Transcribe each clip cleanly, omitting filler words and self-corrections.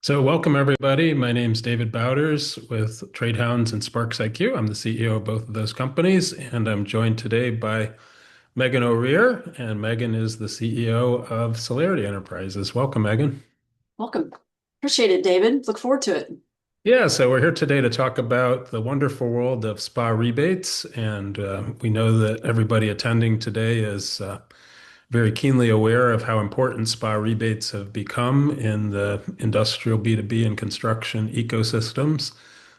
So, welcome everybody. My name's David Bauders with Trade Hounds and SPARXiQ. I'm the CEO of both of those companies, and I'm joined today by Megan O'Rear, and Megan is the CEO of Celerity Enterprises. Welcome, Megan. Welcome. Appreciate it, David. Look forward to it. Yeah, so we're here today to talk about the wonderful world of spa rebates, and we know that everybody attending today is very keenly aware of how important spa rebates have become in the industrial B2B and construction ecosystems.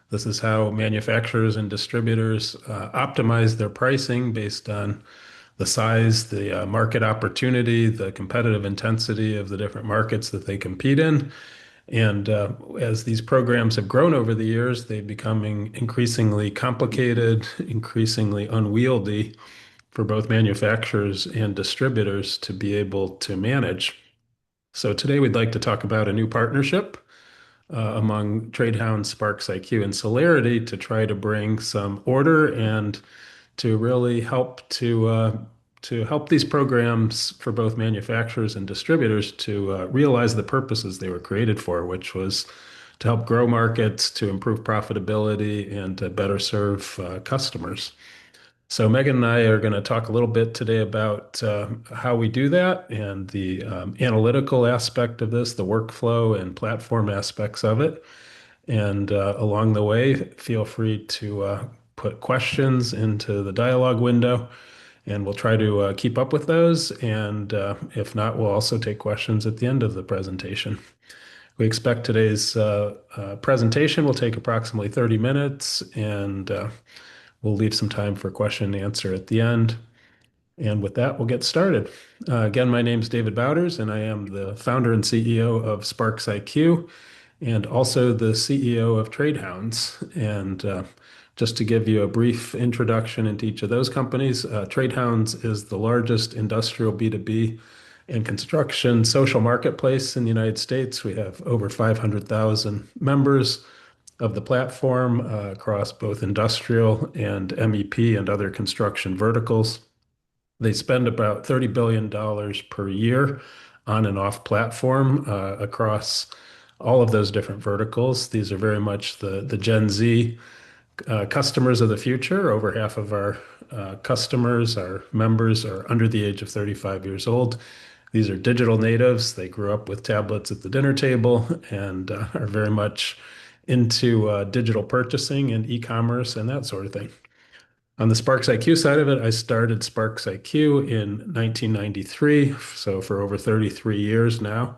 This is how manufacturers and distributors optimize their pricing based on the size, the market opportunity, the competitive intensity of the different markets that they compete in. And as these programs have grown over the years, they're becoming increasingly complicated, increasingly unwieldy for both manufacturers and distributors to be able to manage. So today we'd like to talk about a new partnership among TradeHound, SPARXiQ, and Celerity to try to bring some order and to really help these programs for both manufacturers and distributors to realize the purposes they were created for, which was to help grow markets, to improve profitability, and to better serve customers. So Megan and I are going to talk a little bit today about how we do that and the analytical aspect of this, the workflow and platform aspects of it. And along the way, feel free to put questions into the dialogue window, and we'll try to keep up with those. And if not, we'll also take questions at the end of the presentation. We expect today's presentation will take approximately 30 minutes, and we'll leave some time for question and answer at the end. And with that, we'll get started. Again, my name is David Bauders, and I am the founder and CEO of SPARXiQ and also the CEO of Trade Hounds. And just to give you a brief introduction into each of those companies, Trade Hounds is the largest industrial B2B and construction social marketplace in the United States. We have over 500,000 members of the platform across both industrial and MEP and other construction verticals. They spend about $30 billion per year on and off platform across all of those different verticals. These are very much the Gen Z customers of the future. Over half of our customers, our members, are under the age of 35 years old. These are digital natives. They grew up with tablets at the dinner table and are very much into digital purchasing and e-commerce and that sort of thing. On the SPARXiQ side of it, I started SPARXiQ in 1993, so for over 33 years now.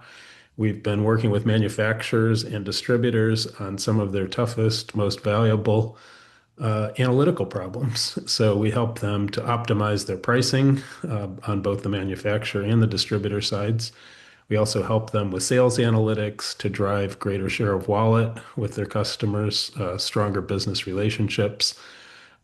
We've been working with manufacturers and distributors on some of their toughest, most valuable analytical problems. So we help them to optimize their pricing on both the manufacturer and the distributor sides. We also help them with sales analytics to drive greater share of wallet with their customers, stronger business relationships.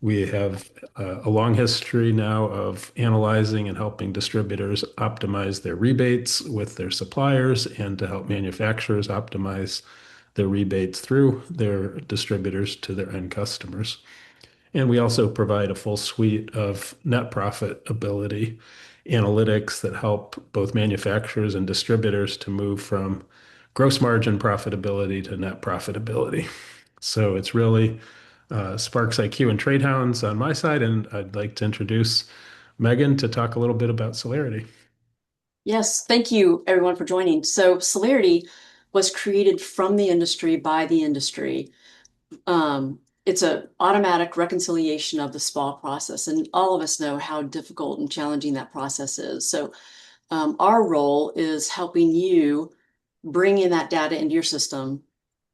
We have a long history now of analyzing and helping distributors optimize their rebates with their suppliers and to help manufacturers optimize their rebates through their distributors to their end customers. And we also provide a full suite of net profitability analytics that help both manufacturers and distributors to move from gross margin profitability to net profitability. So it's really SPARXiQ and Trade Hounds on my side, and I'd like to introduce Megan to talk a little bit about Celerity. Yes, thank you everyone for joining. So Celerity was created from the industry by the industry. It's an automatic reconciliation of the spa process, and all of us know how difficult and challenging that process is. So our role is helping you bring in that data into your system,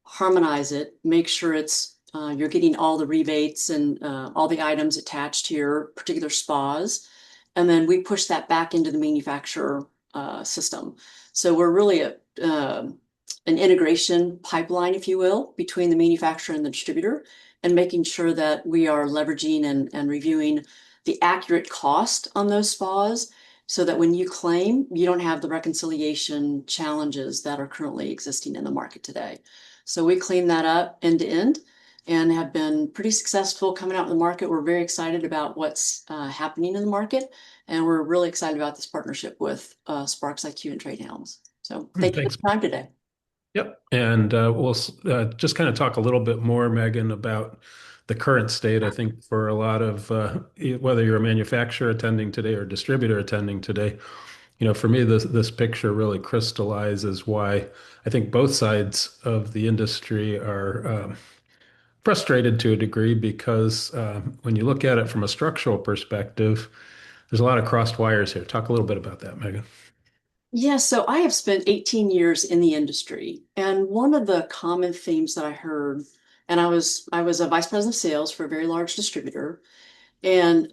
harmonize it, make sure it's you're getting all the rebates and all the items attached to your particular spas. And then we push that back into the manufacturer system. So we're really an integration pipeline, if you will, between the manufacturer and the distributor, and making sure that we are leveraging and reviewing the accurate cost on those spas so that when you claim, you don't have the reconciliation challenges that are currently existing in the market today. So we clean that up end to end and have been pretty successful coming out in the market. We're very excited about what's happening in the market, and we're really excited about this partnership with SPARXiQ and Trade Hounds. So thank you for Thanks. the time today. Yep. And we'll just kind of talk a little bit more, Megan, about the current state. I think for a lot of whether you're a manufacturer attending today or distributor attending today, for me, this picture really crystallizes why I think both sides of the industry are frustrated to a degree because when you look at it from a structural perspective, there's a lot of crossed wires here. Talk a little bit about that, Megan. Yeah, so I have spent 18 years in the industry, and one of the common themes that I heard, and I was a vice president of sales for a very large distributor, and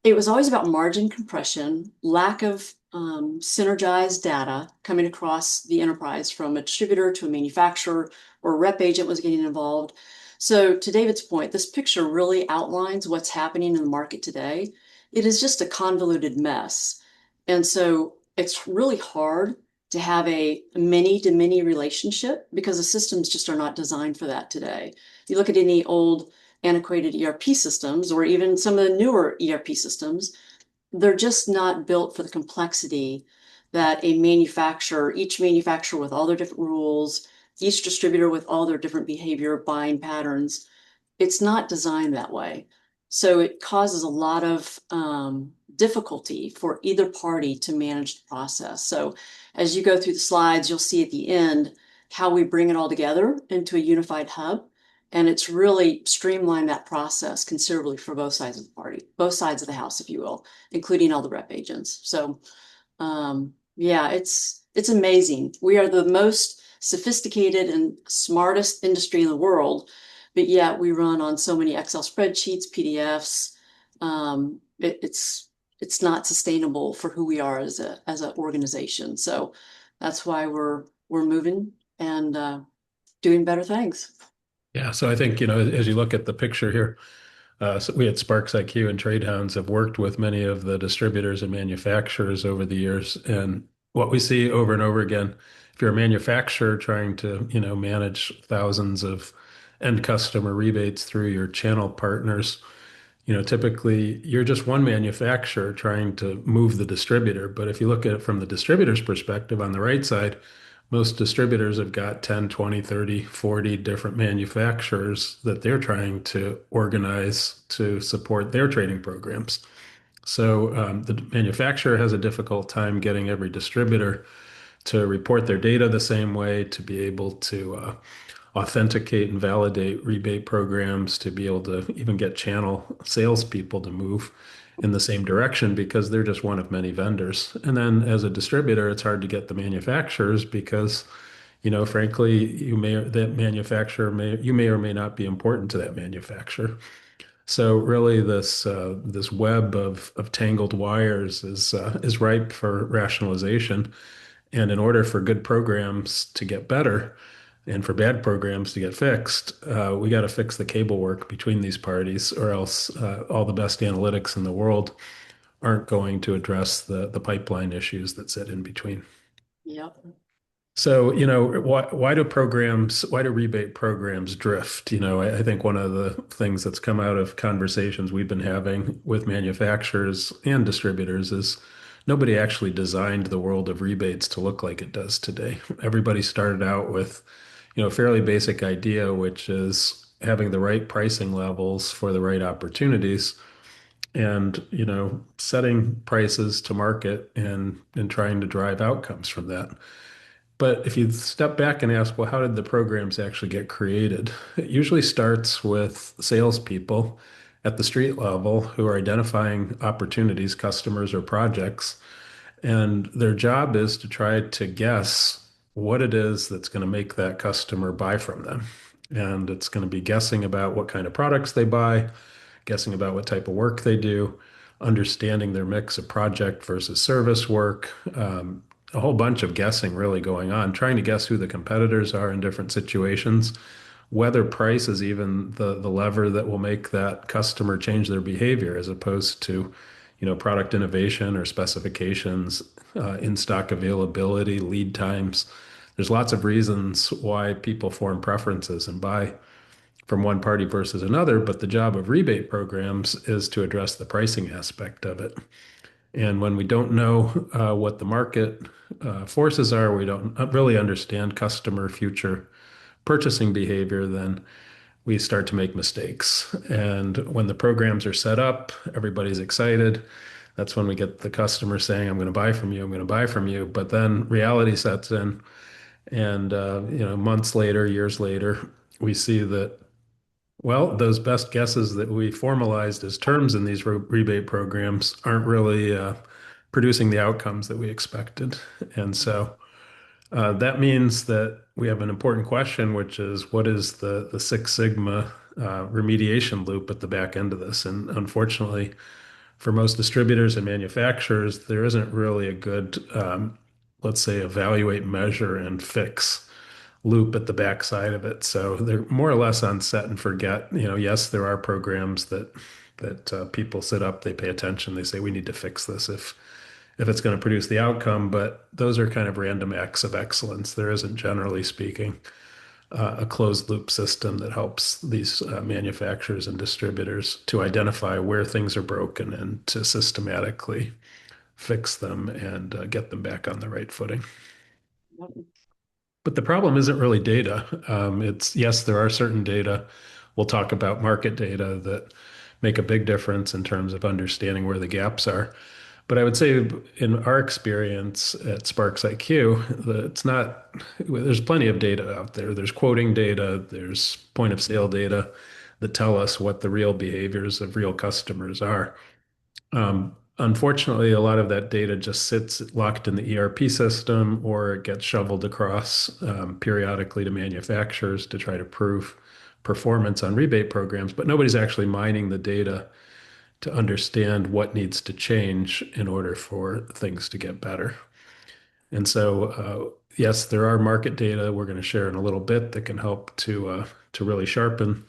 it was always about margin compression, lack of synergized data coming across the enterprise from a distributor to a manufacturer or a rep agent was getting involved. So, to David's point, this picture really outlines what's happening in the market today. It is just a convoluted mess. And so, it's really hard to have a many to many relationship because the systems just are not designed for that today. You look at any old antiquated ERP systems or even some of the newer ERP systems, they're just not built for the complexity that each manufacturer with all their different rules, each distributor with all their different behavior buying patterns, it's not designed that way. So it causes a lot of difficulty for either party to manage the process. So as you go through the slides, you'll see at the end how we bring it all together into a unified hub. And it's really streamlined that process considerably for both sides of the party, both sides of the house, if you will, including all the rep agents. So yeah, it's amazing. We are the most sophisticated and smartest industry in the world, but yet we run on so many Excel spreadsheets, PDFs. It's not sustainable for who we are as an organization. So that's why we're moving and doing better things. Yeah, so I think, as you look at the picture here, so we at SPARXiQ and Trade Hounds have worked with many of the distributors and manufacturers over the years. And what we see over and over again, if you're a manufacturer trying to, manage thousands of end customer rebates through your channel partners, typically you're just one manufacturer trying to move the distributor. But if you look at it from the distributor's perspective on the right side, most distributors have got 10, 20, 30, 40 different manufacturers that they're trying to organize to support their trading programs. So the manufacturer has a difficult time getting every distributor to report their data the same way, to be able to authenticate and validate rebate programs, to be able to even get channel salespeople to move in the same direction because they're just one of many vendors. And then as a distributor, it's hard to get the manufacturers because, frankly, that manufacturer you may or may not be important to that manufacturer. So really, this web of tangled wires is ripe for rationalization. And in order for good programs to get better and for bad programs to get fixed, we got to fix the cable work between these parties, or else all the best analytics in the world aren't going to address the pipeline issues that sit in between. Yep. So, why do rebate programs drift? I think one of the things that's come out of conversations we've been having with manufacturers and distributors is nobody actually designed the world of rebates to look like it does today. Everybody started out with, a fairly basic idea, which is having the right pricing levels for the right opportunities and, setting prices to market and trying to drive outcomes from that. But if you step back and ask, well, how did the programs actually get created? It usually starts with salespeople at the street level who are identifying opportunities, customers, or projects. And their job is to try to guess what it is that's going to make that customer buy from them. And it's going to be guessing about what kind of products they buy, guessing about what type of work they do, understanding their mix of project versus service work, a whole bunch of guessing really going on, trying to guess who the competitors are in different situations, whether price is even the lever that will make that customer change their behavior as opposed to, product innovation or specifications, in-stock availability, lead times. There's lots of reasons why people form preferences and buy from one party versus another, but the job of rebate programs is to address the pricing aspect of it. And when we don't know what the market forces are, we don't really understand customer future purchasing behavior, then we start to make mistakes. And when the programs are set up, everybody's excited. That's when we get the customer saying, I'm going to buy from you, I'm going to buy from you. But then reality sets in. And, months later, years later, we see that, well, those best guesses that we formalized as terms in these rebate programs aren't really producing the outcomes that we expected. And so that means that we have an important question, which is what is the Six Sigma remediation loop at the back end of this? And unfortunately, for most distributors and manufacturers, there isn't really a good, let's say, evaluate, measure, and fix loop at the backside of it. So they're more or less on set and forget. Yes, there are programs that people sit up, they pay attention, they say we need to fix this if it's going to produce the outcome, but those are kind of random acts of excellence. There isn't, generally speaking, a closed loop system that helps these manufacturers and distributors to identify where things are broken and to systematically fix them and get them back on the right footing. But the problem isn't really data. It's yes, there are certain data. We'll talk about market data that make a big difference in terms of understanding where the gaps are. But I would say in our experience at SPARXiQ, it's not, there's plenty of data out there. There's quoting data, there's point of sale data that tell us what the real behaviors of real customers are. Unfortunately, a lot of that data just sits locked in the ERP system or it gets shoveled across periodically to manufacturers to try to prove performance on rebate programs, but nobody's actually mining the data to understand what needs to change in order for things to get better. And so, yes, there are market data we're going to share in a little bit that can help to really sharpen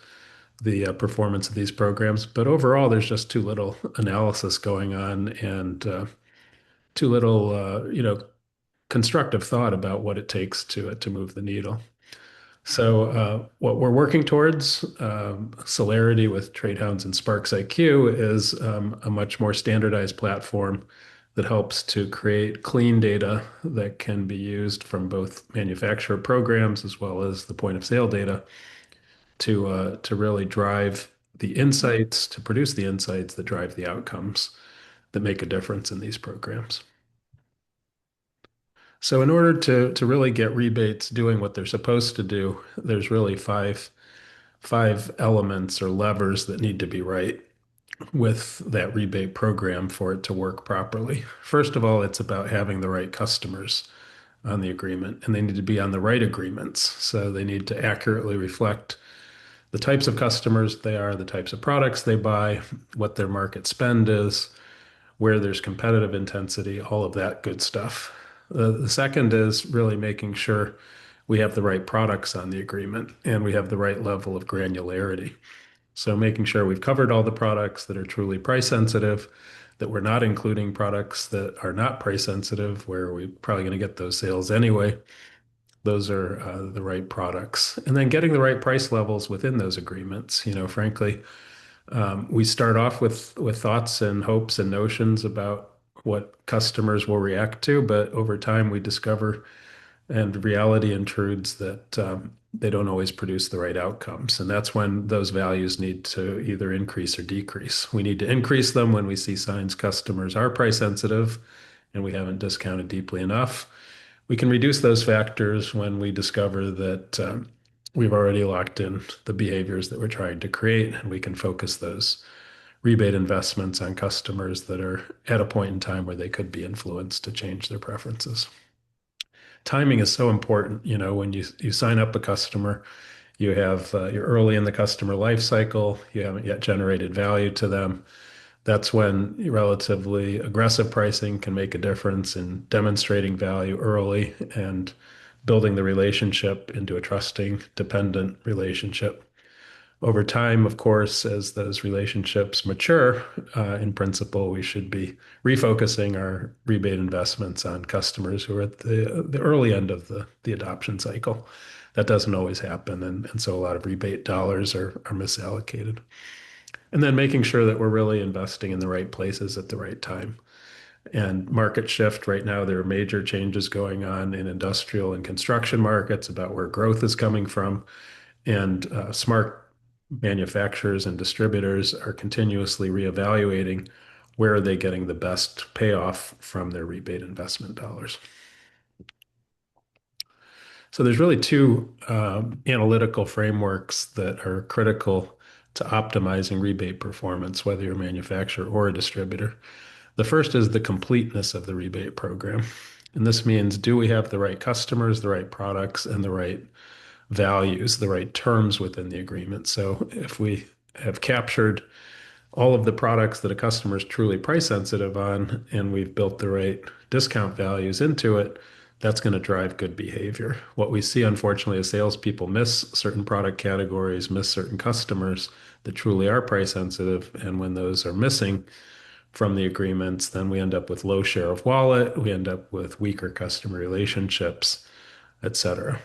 the performance of these programs. But overall, there's just too little analysis going on and too little, constructive thought about what it takes to move the needle. So what we're working towards, Celerity with Trade Hounds and SPARXiQ, is a much more standardized platform that helps to create clean data that can be used from both manufacturer programs as well as the point of sale data to really drive the insights, to produce the insights that drive the outcomes that make a difference in these programs. So in order to really get rebates doing what they're supposed to do, there's really five elements or levers that need to be right with that rebate program for it to work properly. First of all, it's about having the right customers on the agreement, and they need to be on the right agreements. So they need to accurately reflect the types of customers they are, the types of products they buy, what their market spend is, where there's competitive intensity, all of that good stuff. The second is really making sure we have the right products on the agreement and we have the right level of granularity. So making sure we've covered all the products that are truly price sensitive, that we're not including products that are not price sensitive, where we're probably going to get those sales anyway. Those are the right products. And then getting the right price levels within those agreements. Frankly, we start off with thoughts and hopes and notions about what customers will react to, but over time we discover and reality intrudes that they don't always produce the right outcomes. And that's when those values need to either increase or decrease. We need to increase them when we see signs customers are price sensitive and we haven't discounted deeply enough. We can reduce those factors when we discover that we've already locked in the behaviors that we're trying to create, and we can focus those rebate investments on customers that are at a point in time where they could be influenced to change their preferences. Timing is so important. When you sign up a customer, you're early in the customer life cycle, you haven't yet generated value to them. That's when relatively aggressive pricing can make a difference in demonstrating value early and building the relationship into a trusting, dependent relationship. Over time, of course, as those relationships mature, in principle, we should be refocusing our rebate investments on customers who are at the early end of the adoption cycle. That doesn't always happen, and so a lot of rebate dollars are misallocated. And then making sure that we're really investing in the right places at the right time. and market shift. Right now, there are major changes going on in industrial and construction markets about where growth is coming from. And smart manufacturers and distributors are continuously reevaluating where are they getting the best payoff from their rebate investment dollars. So there's really two analytical frameworks that are critical to optimizing rebate performance, whether you're a manufacturer or a distributor. The first is the completeness of the rebate program. And this means, do we have the right customers, the right products, and the right values, the right terms within the agreement? So if we have captured all of the products that a customer is truly price sensitive on, and we've built the right discount values into it, that's going to drive good behavior. What we see, unfortunately, is salespeople miss certain product categories, miss certain customers that truly are price sensitive. And when those are missing from the agreements, then we end up with low share of wallet, we end up with weaker customer relationships, et cetera.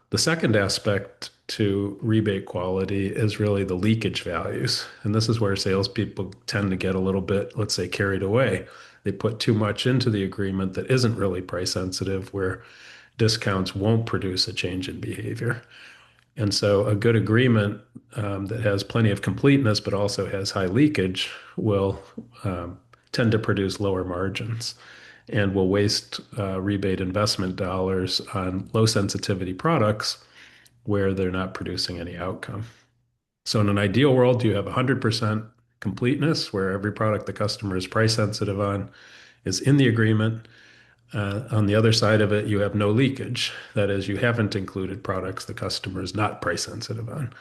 The second aspect to rebate quality is really the leakage values. And this is where salespeople tend to get a little bit, let's say, carried away. They put too much into the agreement that isn't really price sensitive, where discounts won't produce a change in behavior. And so a good agreement that has plenty of completeness but also has high leakage will tend to produce lower margins and will waste rebate investment dollars on low sensitivity products where they're not producing any outcome. So in an ideal world, you have 100% completeness where every product the customer is price sensitive on is in the agreement. On the other side of it, you have no leakage. That is, you haven't included products the customer is not price sensitive on.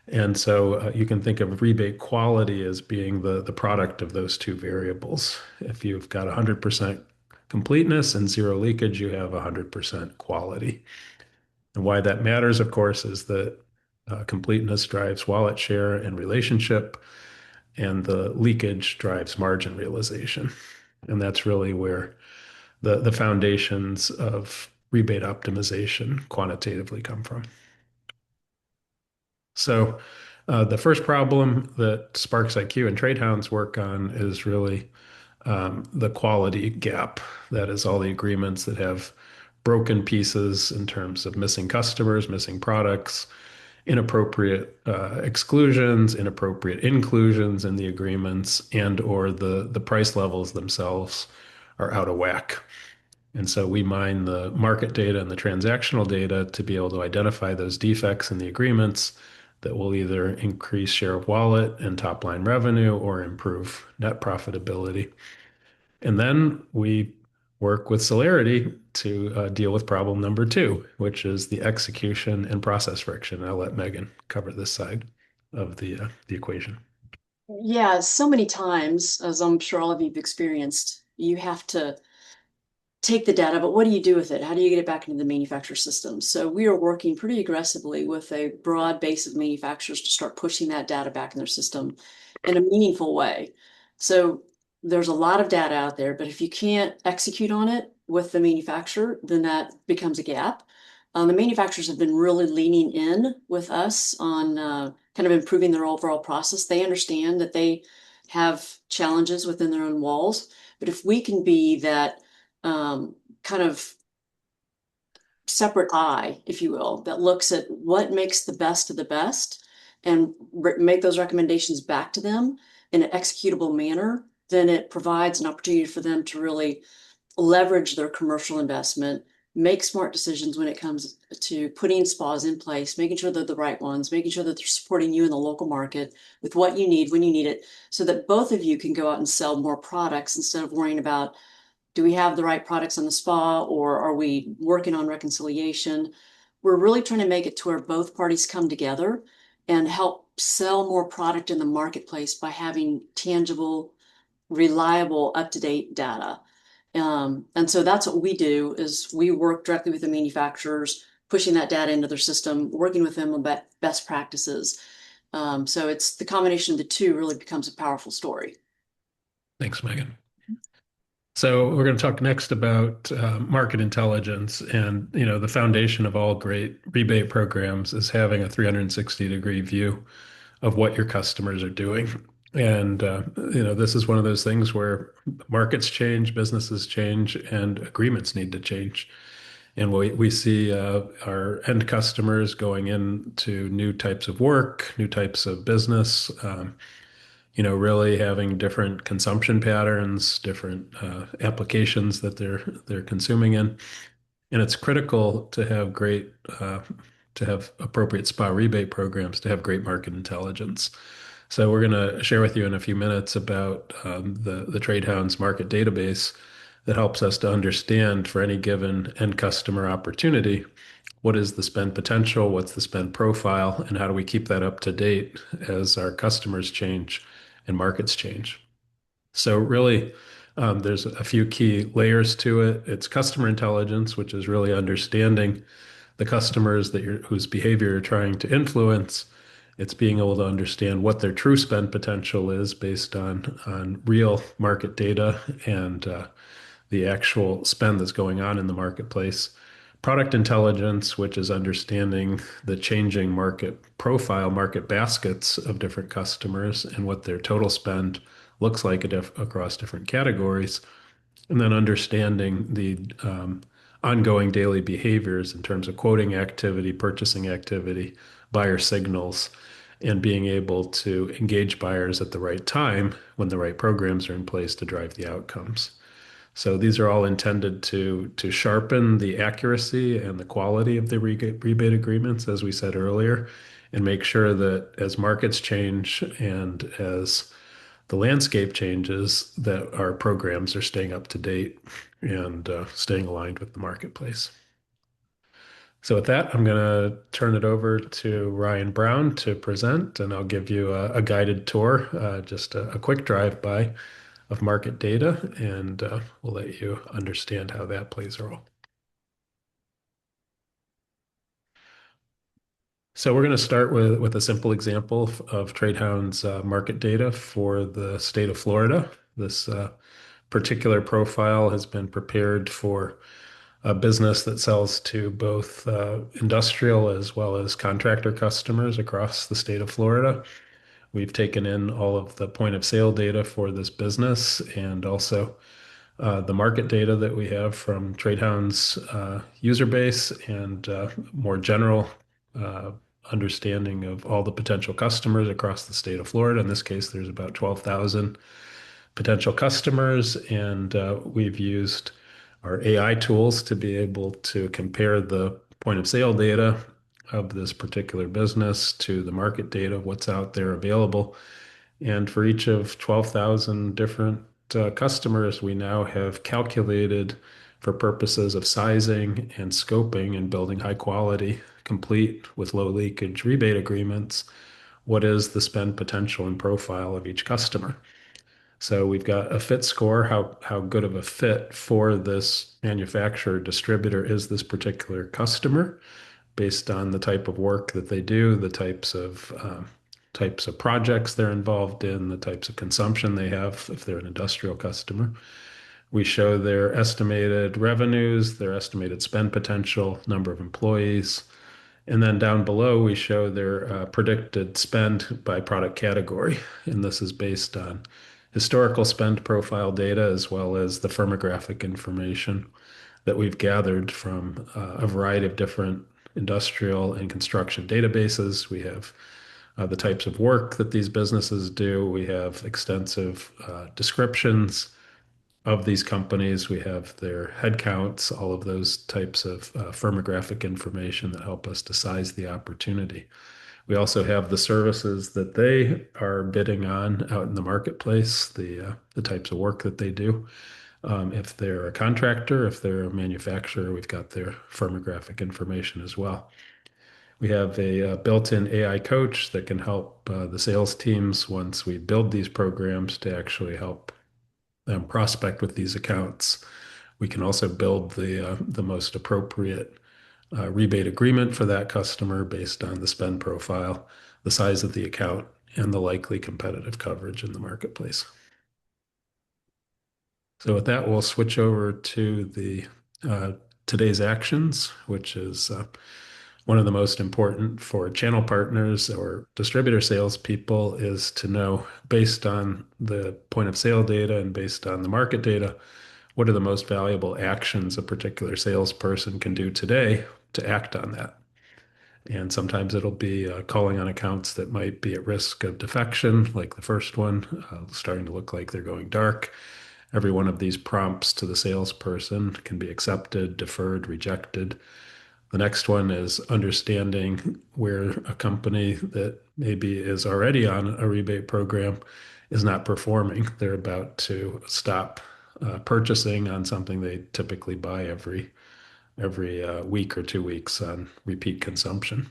And so you can think of rebate quality as being the product of those two variables. If you've got 100% completeness and zero leakage, you have 100% quality. And why that matters, of course, is that completeness drives wallet share and relationship, and the leakage drives margin realization. And that's really where the foundations of rebate optimization quantitatively come from. So the first problem that SPARXiQ and Trade Hounds work on is really the quality gap. That is all the agreements that have broken pieces in terms of missing customers, missing products, inappropriate exclusions, inappropriate inclusions in the agreements, and or the price levels themselves are out of whack. And so we mine the market data and the transactional data to be able to identify those defects in the agreements that will either increase share of wallet and top line revenue or improve net profitability. And then we work with Celerity to deal with problem number two, which is the execution and process friction. I'll let Megan cover this side of the equation. Yeah, so many times, as I'm sure all of you've experienced, you have to take the data, but what do you do with it? How do you get it back into the manufacturer system? So we are working pretty aggressively with a broad base of manufacturers to start pushing that data back in their system in a meaningful way. So there's a lot of data out there, but if you can't execute on it with the manufacturer, then that becomes a gap. The manufacturers have been really leaning in with us on kind of improving their overall process. They understand that they have challenges within their own walls, but if we can be that kind of separate eye, if you will, that looks at what makes the best of the best and make those recommendations back to them in an executable manner, then it provides an opportunity for them to really leverage their commercial investment, make smart decisions when it comes to putting spas in place, making sure they're the right ones, making sure that they're supporting you in the local market with what you need when you need it, so that both of you can go out and sell more products instead of worrying about, do we have the right products on the spa, or are we working on reconciliation? We're really trying to make it to where both parties come together and help sell more product in the marketplace by having tangible, reliable, up-to-date data. And so that's what we do, is we work directly with the manufacturers, pushing that data into their system, working with them about best practices. So it's the combination of the two really becomes a powerful story. Thanks, Megan. So we're going to talk next about market intelligence, and the foundation of all great rebate programs is having a 360-degree view of what your customers are doing. And this is one of those things where markets change, businesses change, and agreements need to change. And we see our end customers going into new types of work, new types of business, really having different consumption patterns, different applications that they're consuming in. And it's critical to have appropriate SPA rebate programs to have great market intelligence. So we're going to share with you in a few minutes about the Trade Hounds market database that helps us to understand for any given end customer opportunity, what is the spend potential, what's the spend profile, and how do we keep that up to date as our customers change and markets change. So really, there's a few key layers to it. It's customer intelligence, which is really understanding the customers whose behavior you're trying to influence. It's being able to understand what their true spend potential is based on real market data and the actual spend that's going on in the marketplace. Product intelligence, which is understanding the changing market profile, market baskets of different customers and what their total spend looks like across different categories. And then understanding the ongoing daily behaviors in terms of quoting activity, purchasing activity, buyer signals, and being able to engage buyers at the right time when the right programs are in place to drive the outcomes. So these are all intended to sharpen the accuracy and the quality of the rebate agreements, as we said earlier, and make sure that as markets change and as the landscape changes, that our programs are staying up to date and staying aligned with the marketplace. So with that, I'm going to turn it over to Ryan Brown to present, and I'll give you a guided tour, just a quick drive-by of market data, and we'll let you understand how that plays a role. So we're going to start with a simple example of TradeHound's market data for the state of Florida. This particular profile has been prepared for a business that sells to both industrial as well as contractor customers across the state of Florida. We've taken in all of the point of sale data for this business and also the market data that we have from TradeHound's user base and more general uh, understanding of all the potential customers across the state of Florida. In this case, there's about 12,000 potential customers, and we've used our AI tools to be able to compare the point of sale data of this particular business to the market data of what's out there available. And for each of 12,000 different customers, we now have calculated for purposes of sizing and scoping and building high quality, complete with low leakage rebate agreements, what is the spend potential and profile of each customer. So we've got a fit score, how good of a fit for this manufacturer distributor is this particular customer based on the type of work that they do, the types of projects they're involved in, the types of consumption they have if they're an industrial customer. We show their estimated revenues, their estimated spend potential, number of employees, and then down below, we show their predicted spend by product category. And this is based on historical spend profile data as well as the firmographic information that we've gathered from a variety of different industrial and construction databases. We have the types of work that these businesses do. We have extensive descriptions of these companies. We have their headcounts, all of those types of firmographic information that help us to size the opportunity. We also have the services that they are bidding on out in the marketplace, the types of work that they do. If they're a contractor, if they're a manufacturer, we've got their firmographic information as well. We have a built-in AI coach that can help the sales teams once we build these programs to actually help them prospect with these accounts. We can also build the most appropriate rebate agreement for that customer based on the spend profile, the size of the account, and the likely competitive coverage in the marketplace. So with that, we'll switch over to the today's actions, which is one of the most important for channel partners or distributor salespeople is to know, based on the point of sale data and based on the market data, what are the most valuable actions a particular salesperson can do today to act on that. And sometimes it'll be calling on accounts that might be at risk of defection, like the first one, starting to look like they're going dark. Every one of these prompts to the salesperson can be accepted, deferred, rejected. The next one is understanding where a company that maybe is already on a rebate program is not performing. They're about to stop purchasing on something they typically buy every week or 2 weeks on repeat consumption.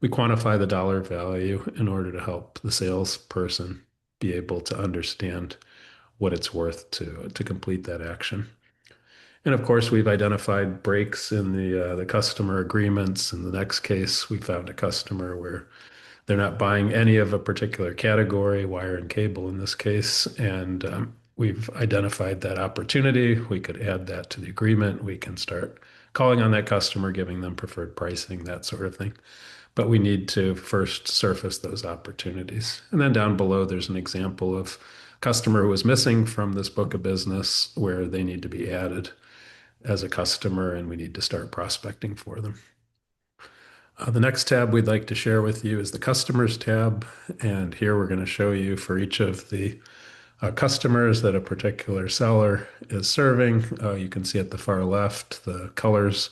We quantify the dollar value in order to help the salesperson be able to understand what it's worth to complete that action. And of course, we've identified breaks in the customer agreements. In the next case, we found a customer where they're not buying any of a particular category, wire and cable in this case, and we've identified that opportunity. We could add that to the agreement. We can start calling on that customer, giving them preferred pricing, that sort of thing. But we need to first surface those opportunities. And then down below, there's an example of a customer who was missing from this book of business where they need to be added as a customer, and we need to start prospecting for them. The next tab we'd like to share with you is the customers tab. And here we're going to show you for each of the customers that a particular seller is serving. You can see at the far left the colors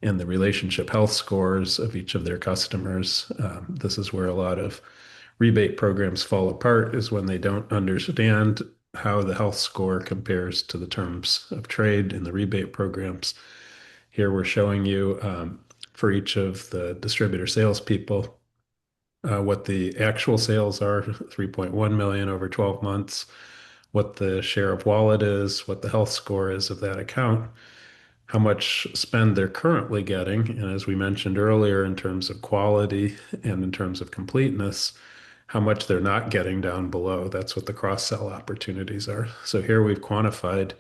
and the relationship health scores of each of their customers. This is where a lot of rebate programs fall apart, is when they don't understand how the health score compares to the terms of trade in the rebate programs. Here we're showing you for each of the distributor salespeople what the actual sales are, 3.1 million over 12 months, what the share of wallet is, what the health score is of that account, how much spend they're currently getting, and as we mentioned earlier, in terms of quality and in terms of completeness, how much they're not getting down below. That's what the cross-sell opportunities are. So here we've quantified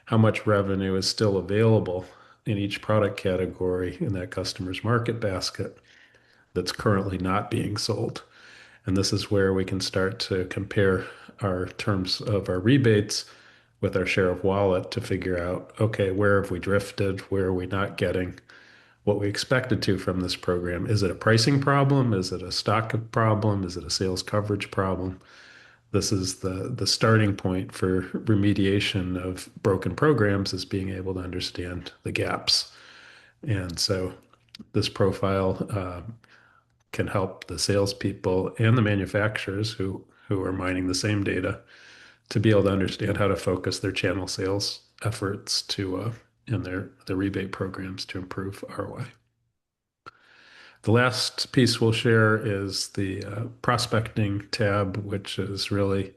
how much revenue is still available in each product category in that customer's market basket that's currently not being sold. And this is where we can start to compare our terms of our rebates with our share of wallet to figure out, okay, where have we drifted? Where are we not getting what we expected to from this program? Is it a pricing problem? Is it a stock problem? Is it a sales coverage problem? This is the starting point for remediation of broken programs, is being able to understand the gaps. And so this profile can help the salespeople and the manufacturers who are mining the same data to be able to understand how to focus their channel sales efforts to in their rebate programs to improve ROI. The last piece we'll share is the prospecting tab, which is really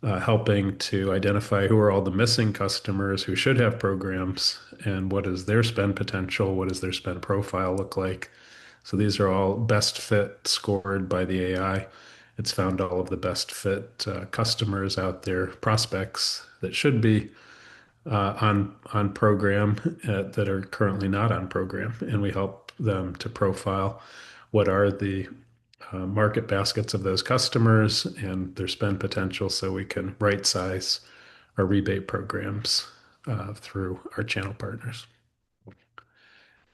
helping to identify who are all the missing customers who should have programs and what is their spend potential, what does their spend profile look like. So these are all best fit scored by the AI. It's found all of the best fit customers out there, prospects that should be on program that are currently not on program, and we help them to profile what are the market baskets of those customers and their spend potential, so we can right size our rebate programs through our channel partners.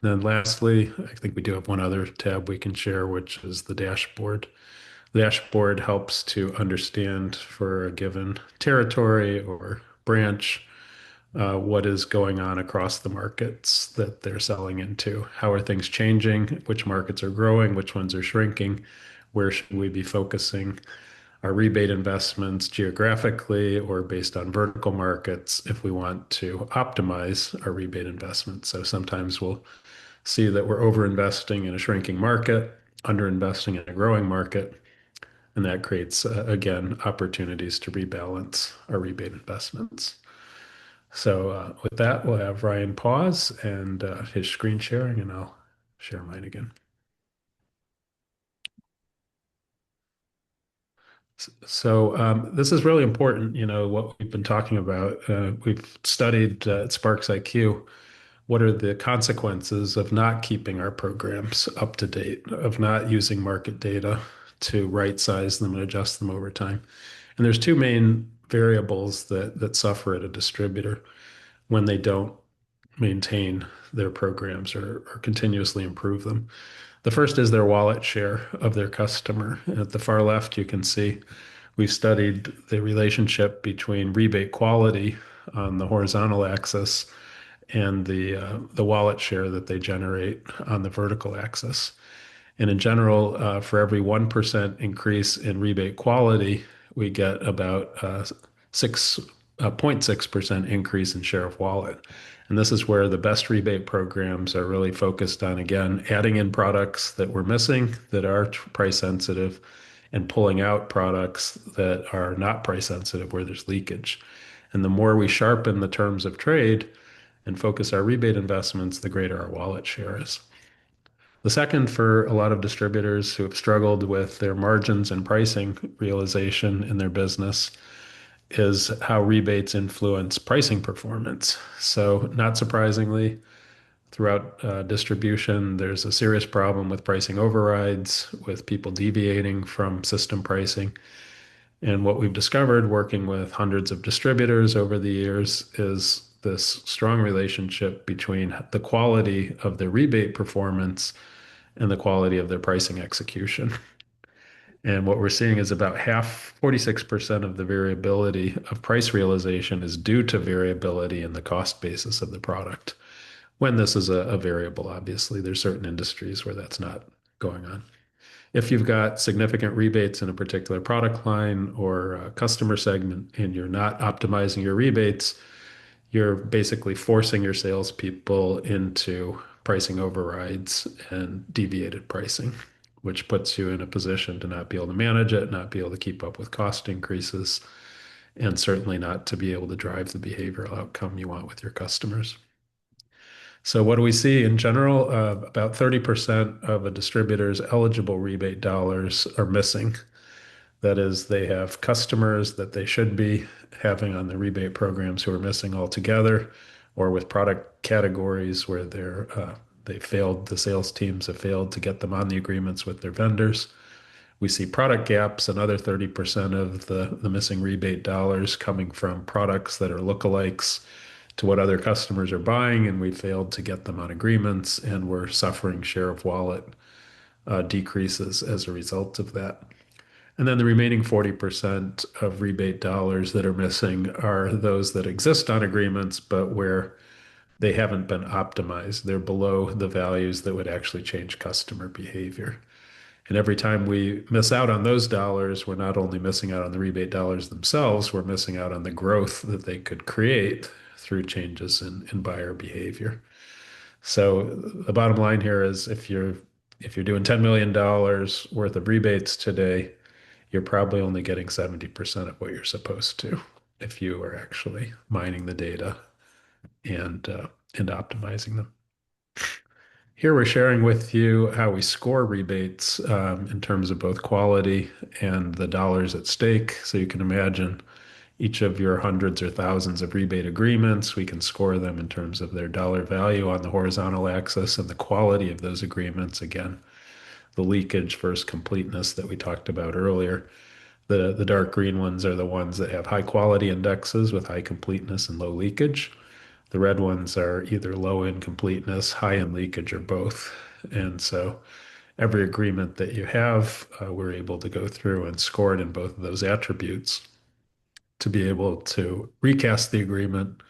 Then lastly, I think we do have one other tab we can share, which is the dashboard. The dashboard helps to understand for a given territory or branch what is going on across the markets that they're selling into. How are things changing? Which markets are growing? Which ones are shrinking? Where should we be focusing our rebate investments geographically or based on vertical markets if we want to optimize our rebate investments? So sometimes we'll see that we're overinvesting in a shrinking market, underinvesting in a growing market, and that creates, again, opportunities to rebalance our rebate investments. So with that, we'll have Ryan pause and his screen sharing, and I'll share mine again. So this is really important, what we've been talking about. We've studied at SPARXiQ what are the consequences of not keeping our programs up to date, of not using market data to right size them and adjust them over time. And there's two main variables that suffer at a distributor when they don't maintain their programs or continuously improve them. The first is their wallet share of their customer. At the far left, you can see we've studied the relationship between rebate quality on the horizontal axis and the wallet share that they generate on the vertical axis. And in general, for every 1% increase in rebate quality, we get about 0.6% increase in share of wallet. And this is where the best rebate programs are really focused on, again, adding in products that we're missing that are price sensitive and pulling out products that are not price sensitive where there's leakage. And the more we sharpen the terms of trade and focus our rebate investments, the greater our wallet share is. The second, for a lot of distributors who have struggled with their margins and pricing realization in their business, is how rebates influence pricing performance. So, not surprisingly, throughout distribution, there's a serious problem with pricing overrides, with people deviating from system pricing. And what we've discovered working with hundreds of distributors over the years is this strong relationship between the quality of their rebate performance and the quality of their pricing execution. And what we're seeing is about half, 46% of the variability of price realization is due to variability in the cost basis of the product. When this is a variable, obviously, there's certain industries where that's not going on. If you've got significant rebates in a particular product line or a customer segment and you're not optimizing your rebates, you're basically forcing your salespeople into pricing overrides and deviated pricing, which puts you in a position to not be able to manage it, not be able to keep up with cost increases, and certainly not to be able to drive the behavioral outcome you want with your customers. So, what do we see in general? About 30% of a distributor's eligible rebate dollars are missing. That is, they have customers that they should be having on the rebate programs who are missing altogether, or with product categories where they failed, the sales teams have failed to get them on the agreements with their vendors. We see product gaps, another 30% of the missing rebate dollars coming from products that are lookalikes to what other customers are buying, and we failed to get them on agreements, and we're suffering share of wallet decreases as a result of that. And then the remaining 40% of rebate dollars that are missing are those that exist on agreements, but where they haven't been optimized. They're below the values that would actually change customer behavior. And every time we miss out on those dollars, we're not only missing out on the rebate dollars themselves, we're missing out on the growth that they could create through changes in buyer behavior. So the bottom line here is if you're doing $10 million worth of rebates today, you're probably only getting 70% of what you're supposed to if you are actually mining the data and optimizing them. Here we're sharing with you how we score rebates in terms of both quality and the dollars at stake. So you can imagine each of your hundreds or thousands of rebate agreements, we can score them in terms of their dollar value on the horizontal axis and the quality of those agreements. Again, the leakage versus completeness that we talked about earlier. The dark green ones are the ones that have high quality indexes with high completeness and low leakage. The red ones are either low in completeness, high in leakage, or both. And so every agreement that you have, we're able to go through and score it in both of those attributes to be able to recast the agreement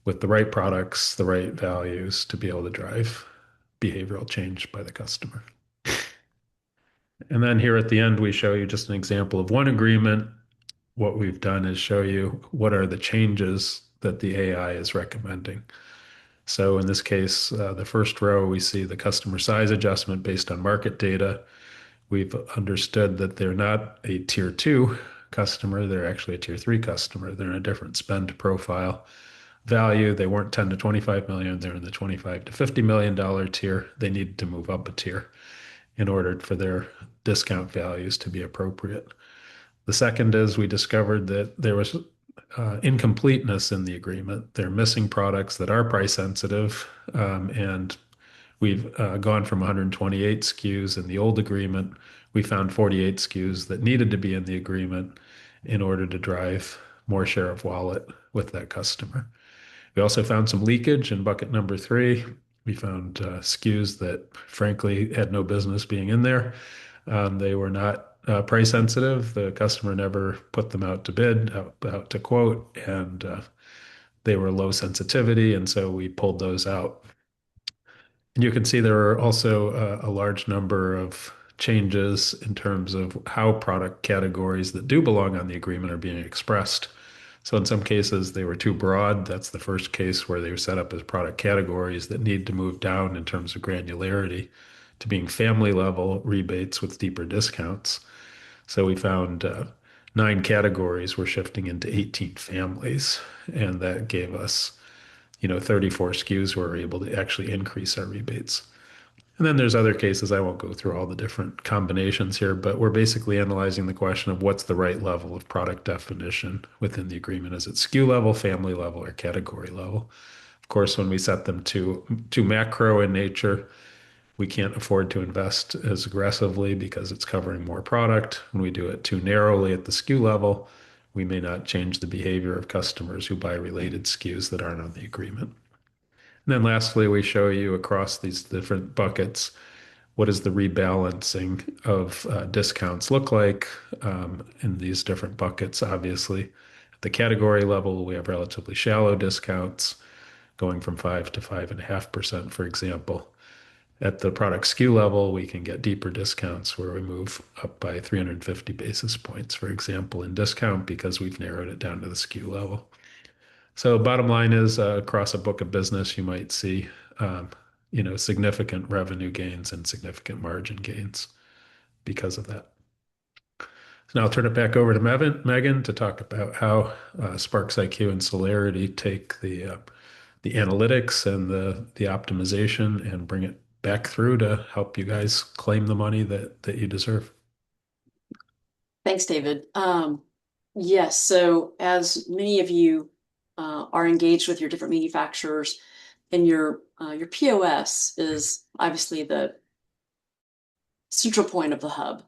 with the right products, the right values to be able to drive behavioral change by the customer. And then here at the end, we show you just an example of one agreement. What we've done is show you what are the changes that the AI is recommending. So in this case, the first row, we see the customer size adjustment based on market data. We've understood that they're not a tier two customer. They're actually a tier three customer. They're in a different spend profile value. They weren't 10 to 25 million. They're in the 25 to $50 million tier. They needed to move up a tier in order for their discount values to be appropriate. The second is we discovered that there was incompleteness in the agreement. They're missing products that are price sensitive, and we've gone from 128 SKUs in the old agreement. We found 48 SKUs that needed to be in the agreement in order to drive more share of wallet with that customer. We also found some leakage in bucket number three. We found SKUs that, frankly, had no business being in there. They were not price sensitive. The customer never put them out to bid, out to quote, and they were low sensitivity. And so we pulled those out. And you can see there are also a large number of changes in terms of how product categories that do belong on the agreement are being expressed. So in some cases, they were too broad. That's the first case where they were set up as product categories that need to move down in terms of granularity to being family level rebates with deeper discounts. So we found 9 categories were shifting into 18 families, and that gave us 34 SKUs where we're able to actually increase our rebates. And then there's other cases. I won't go through all the different combinations here, but we're basically analyzing the question of what's the right level of product definition within the agreement. Is it SKU level, family level, or category level? Of course, when we set them to macro in nature, we can't afford to invest as aggressively because it's covering more product. When we do it too narrowly at the SKU level, we may not change the behavior of customers who buy related SKUs that aren't on the agreement. And then lastly, we show you across these different buckets, what does the rebalancing of discounts look like in these different buckets? Obviously, at the category level, we have relatively shallow discounts going from 5 to 5.5%, for example. At the product SKU level, we can get deeper discounts where we move up by 350 basis points, for example, in discount because we've narrowed it down to the SKU level. So bottom line is across a book of business, you might see um, significant revenue gains and significant margin gains because of that. So now I'll turn it back over to Megan to talk about how SPARXiQ and Celerity take the analytics and the optimization and bring it back through to help you guys claim the money that you deserve. Thanks, David. Yes, so as many of you are engaged with your different manufacturers, and your POS is obviously the central point of the hub.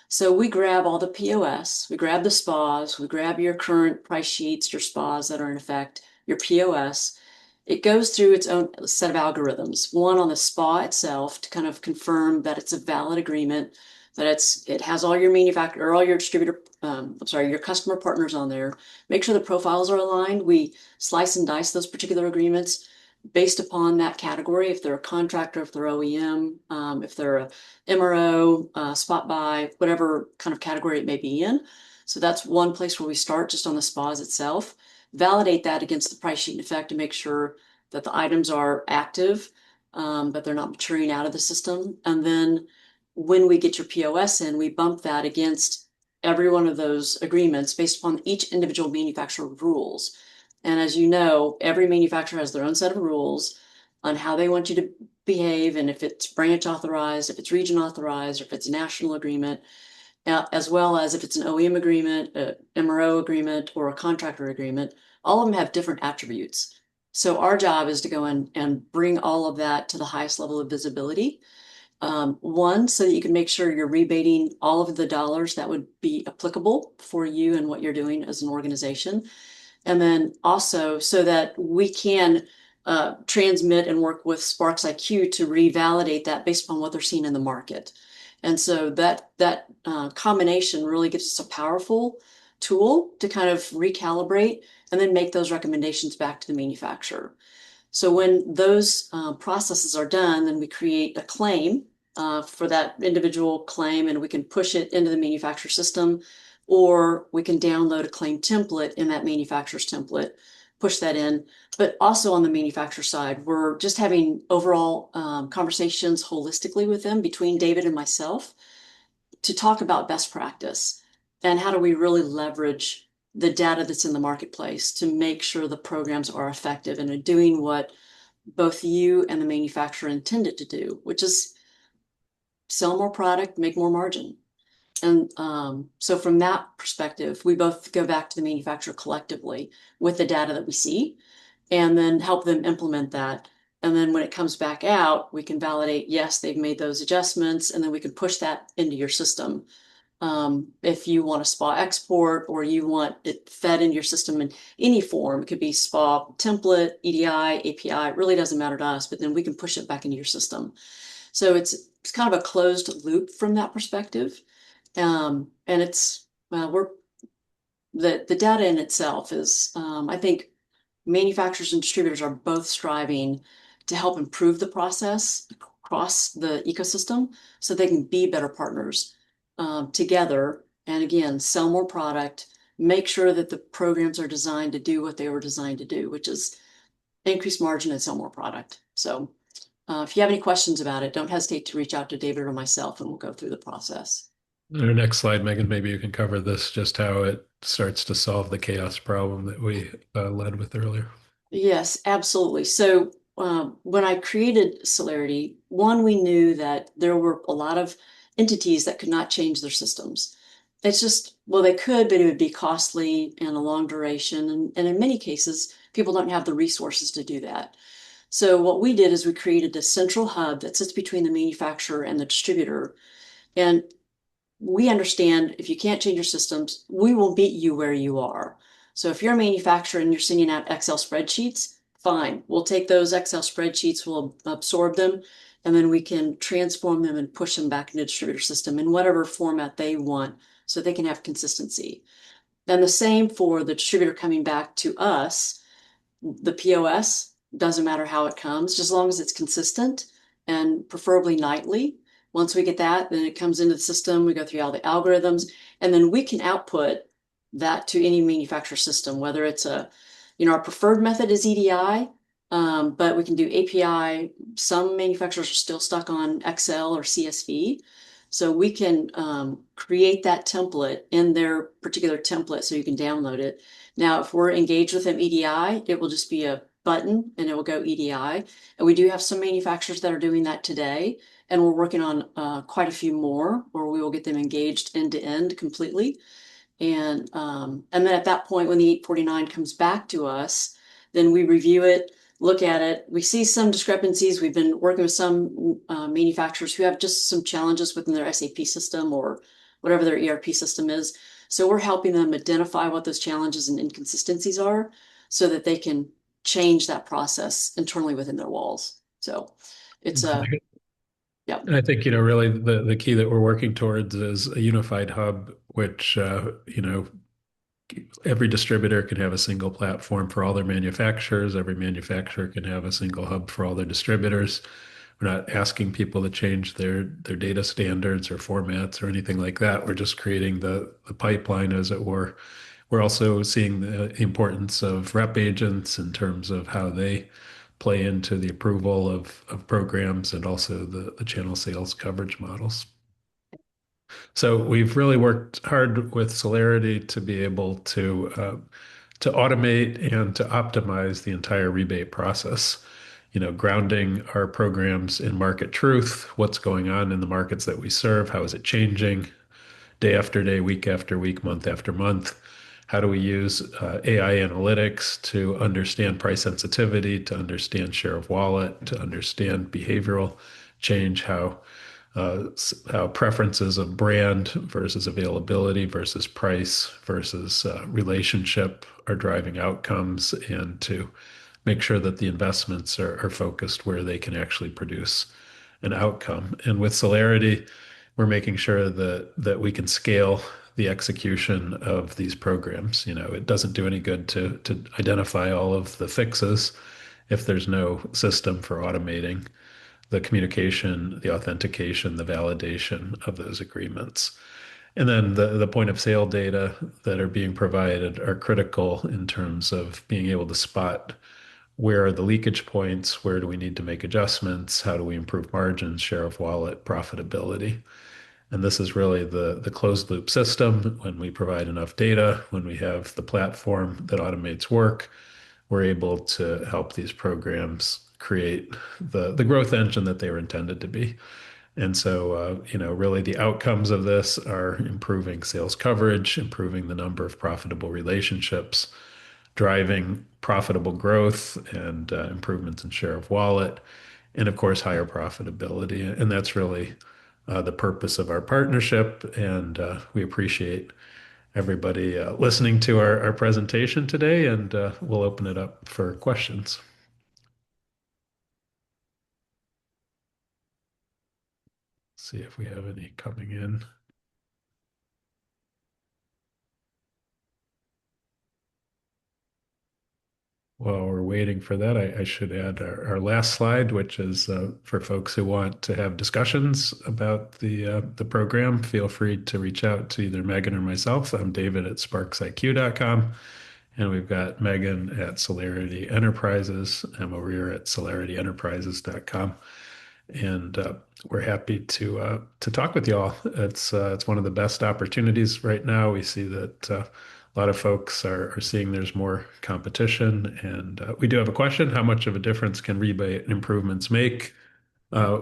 So we grab all the POS, we grab the SPAs, we grab your current price sheets, your SPAs that are in effect, your POS. It goes through its own set of algorithms, one on the SPA itself to kind of confirm that it's a valid agreement, that it has all your manufacturer or all your distributor, your customer partners on there. Make sure the profiles are aligned. We slice and dice those particular agreements based upon that category. If they're a contractor, if they're OEM, if they're a MRO, spot buy, whatever kind of category it may be in. So that's one place where we start, just on the SPAs itself. Validate that against the price sheet in effect to make sure that the items are active, but they're not maturing out of the system. And then when we get your POS in, we bump that against every one of those agreements based upon each individual manufacturer rules. And as you know, every manufacturer has their own set of rules on how they want you to behave, and if it's branch authorized, if it's region authorized, or if it's a national agreement, as well as if it's an OEM agreement, a MRO agreement, or a contractor agreement. All of them have different attributes. So our job is to go in and bring all of that to the highest level of visibility. One, so that you can make sure you're rebating all of the dollars that would be applicable for you and what you're doing as an organization. And then also so that we can transmit and work with SPARXiQ to revalidate that based upon what they're seeing in the market. And so that combination really gives us a powerful tool to kind of recalibrate and then make those recommendations back to the manufacturer. So when those processes are done, then we create a claim for that individual claim, and we can push it into the manufacturer system, or we can download a claim template in that manufacturer's template, push that in. But also on the manufacturer side, we're just having overall conversations holistically with them between David and myself to talk about best practice and how do we really leverage the data that's in the marketplace to make sure the programs are effective and are doing what both you and the manufacturer intended to do, which is sell more product, make more margin. And so from that perspective, we both go back to the manufacturer collectively with the data that we see and then help them implement that. And then when it comes back out, we can validate, yes, they've made those adjustments, and then we can push that into your system. If you want a SPA export or you want it fed into your system in any form, it could be SPA template, EDI, API, it really doesn't matter to us, but then we can push it back into your system. So it's kind of a closed loop from that perspective. And it's, we're, the data in itself is, I think manufacturers and distributors are both striving to help improve the process across the ecosystem so they can be better partners together. And again, sell more product, make sure that the programs are designed to do what they were designed to do, which is increase margin and sell more product. So if you have any questions about it, don't hesitate to reach out to David or myself and we'll go through the process. Our next slide, Megan, maybe you can cover this, just how it starts to solve the chaos problem that we led with earlier. Yes, absolutely. So when I created Celerity, one, we knew that there were a lot of entities that could not change their systems. It's just, well, they could, but it would be costly and a long duration. And in many cases, people don't have the resources to do that. So what we did is we created a central hub that sits between the manufacturer and the distributor. And we understand if you can't change your systems, we will meet you where you are. So if you're a manufacturer and you're sending out Excel spreadsheets, fine. We'll take those Excel spreadsheets, we'll absorb them, and then we can transform them and push them back into the distributor system in whatever format they want so they can have consistency. Then the same for the distributor coming back to us, the POS, doesn't matter how it comes, just as long as it's consistent and preferably nightly. Once we get that, then it comes into the system, we go through all the algorithms, and then we can output that to any manufacturer system, whether it's our preferred method is EDI, but we can do API. Some manufacturers are still stuck on Excel or CSV. So we can create that template in their particular template so you can download it. Now, if we're engaged with them EDI, it will just be a button and it will go EDI. And we do have some manufacturers that are doing that today. And we're working on quite a few more where we will get them engaged end to end completely. And then at that point, when the 849 comes back to us, then we review it, look at it. We see some discrepancies. We've been working with some manufacturers who have just some challenges within their SAP system or whatever their ERP system is. So we're helping them identify what those challenges and inconsistencies are so that they can change that process internally within their walls. So it's a, yeah. And I think, really the key that we're working towards is a unified hub, which, every distributor can have a single platform for all their manufacturers. Every manufacturer can have a single hub for all their distributors. We're not asking people to change their data standards or formats or anything like that. We're just creating the pipeline, as it were. We're also seeing the importance of rep agents in terms of how they play into the approval of programs and also the channel sales coverage models. So we've really worked hard with Celerity to be able to automate and to optimize the entire rebate process. Grounding our programs in market truth, what's going on in the markets that we serve, how is it changing day after day, week after week, month after month. How do we use AI analytics to understand price sensitivity, to understand share of wallet, to understand behavioral change, how preferences of brand versus availability versus price versus relationship are driving outcomes, and to make sure that the investments are focused where they can actually produce an outcome. And with Celerity, we're making sure that we can scale the execution of these programs. It doesn't do any good to identify all of the fixes if there's no system for automating the communication, the authentication, the validation of those agreements. And then the point of sale data that are being provided are critical in terms of being able to spot where are the leakage points, where do we need to make adjustments, how do we improve margins, share of wallet, profitability. And this is really the closed loop system. When we provide enough data, when we have the platform that automates work, we're able to help these programs create the growth engine that they were intended to be. And so, really the outcomes of this are improving sales coverage, improving the number of profitable relationships, driving profitable growth and improvements in share of wallet, and of course, higher profitability. And that's really the purpose of our partnership. And we appreciate everybody listening to our presentation today, and we'll open it up for questions. See if we have any coming in. While we're waiting for that, I should add our last slide, which is for folks who want to have discussions about the program. Feel free to reach out to either Megan or myself. I'm David at SPARXiQ.com, and we've got Megan at Celerity Enterprises. I'm over here at CelerityEnterprises.com, and we're happy to talk with you all. It's one of the best opportunities right now. We see that a lot of folks are seeing there's more competition, and we do have a question: how much of a difference can rebate improvements make?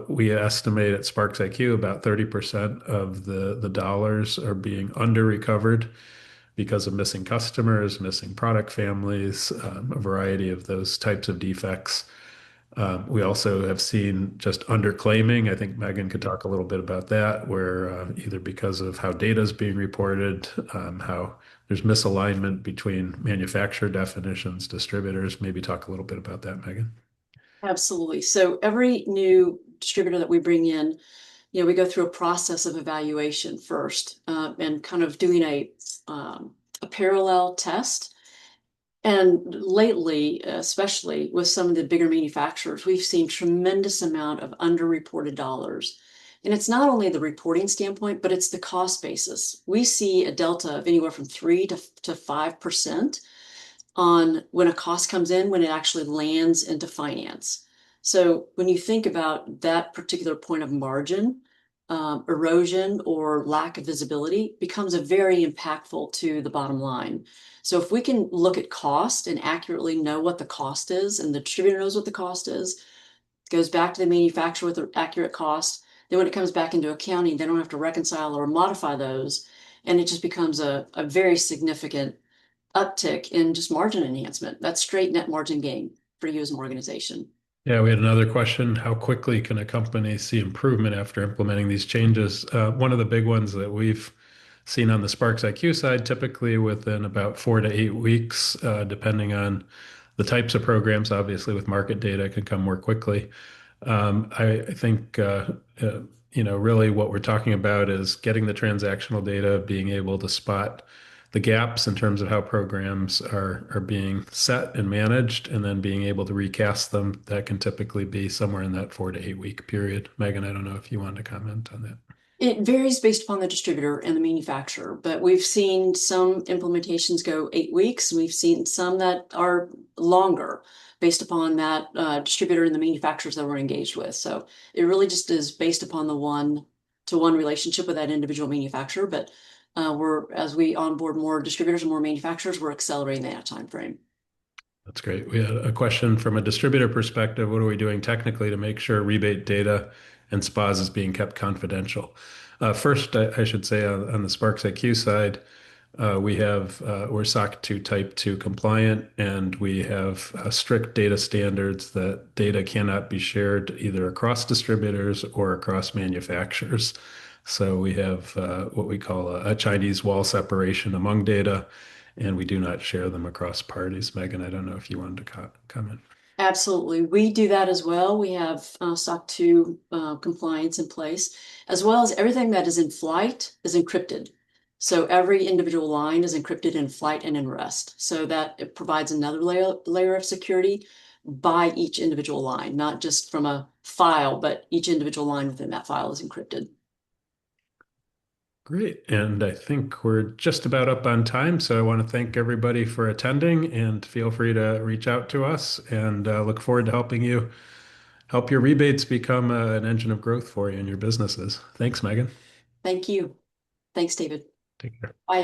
We estimate at SPARXiQ about 30% of the dollars are being under recovered because of missing customers, missing product families, a variety of those types of defects. We also have seen just underclaiming. I think Megan could talk a little bit about that, where either because of how data is being reported, how there's misalignment between manufacturer definitions, distributors. Maybe talk a little bit about that, Megan. Absolutely. So every new distributor that we bring in, we go through a process of evaluation first, and kind of doing a parallel test. And lately, especially with some of the bigger manufacturers, we've seen tremendous amount of underreported dollars. And it's not only the reporting standpoint, but it's the cost basis. We see a delta of anywhere from 3 to 5% on when a cost comes in, when it actually lands into finance. So when you think about that particular point of margin, erosion or lack of visibility becomes a very impactful to the bottom line. So if we can look at cost and accurately know what the cost is, and the distributor knows what the cost is, it goes back to the manufacturer with the accurate cost. Then when it comes back into accounting, they don't have to reconcile or modify those. And it just becomes a very significant uptick in just margin enhancement. That's straight net margin gain for you as an organization. Yeah, we had another question. How quickly can a company see improvement after implementing these changes? One of the big ones that we've seen on the SPARXiQ side, typically within about 4 to 8 weeks, depending on the types of programs. Obviously, with market data, it can come more quickly. I think really what we're talking about is getting the transactional data, being able to spot the gaps in terms of how programs are being set and managed, and then being able to recast them. That can typically be somewhere in that 4 to 8 week period. Megan, I don't know if you want to comment on that. It varies based upon the distributor and the manufacturer, but we've seen some implementations go 8 weeks, and we've seen some that are longer based upon that distributor and the manufacturers that we're engaged with. So it really just is based upon the one-to-one relationship with that individual manufacturer. But as we onboard more distributors and more manufacturers, we're accelerating that time frame. That's great. We had a question from a distributor perspective. What are we doing technically to make sure rebate data and SPAs is being kept confidential? First, I should say on the SPARXiQ side, we're SOC 2 Type 2 compliant, and we have strict data standards that data cannot be shared either across distributors or across manufacturers. So we have what we call a Chinese wall separation among data, and we do not share them across parties. Megan, I don't know if you wanted to comment. Absolutely. We do that as well. We have SOC 2 compliance in place, as well as everything that is in flight is encrypted. So every individual line is encrypted in flight and in rest. So that it provides another layer of security by each individual line, not just from a file, but each individual line within that file is encrypted. Great. And I think we're just about up on time. So I want to thank everybody for attending, and feel free to reach out to us, and look forward to helping you help your rebates become an engine of growth for you and your businesses. Thanks, Megan. Thank you. Thanks, David. Take care. Bye.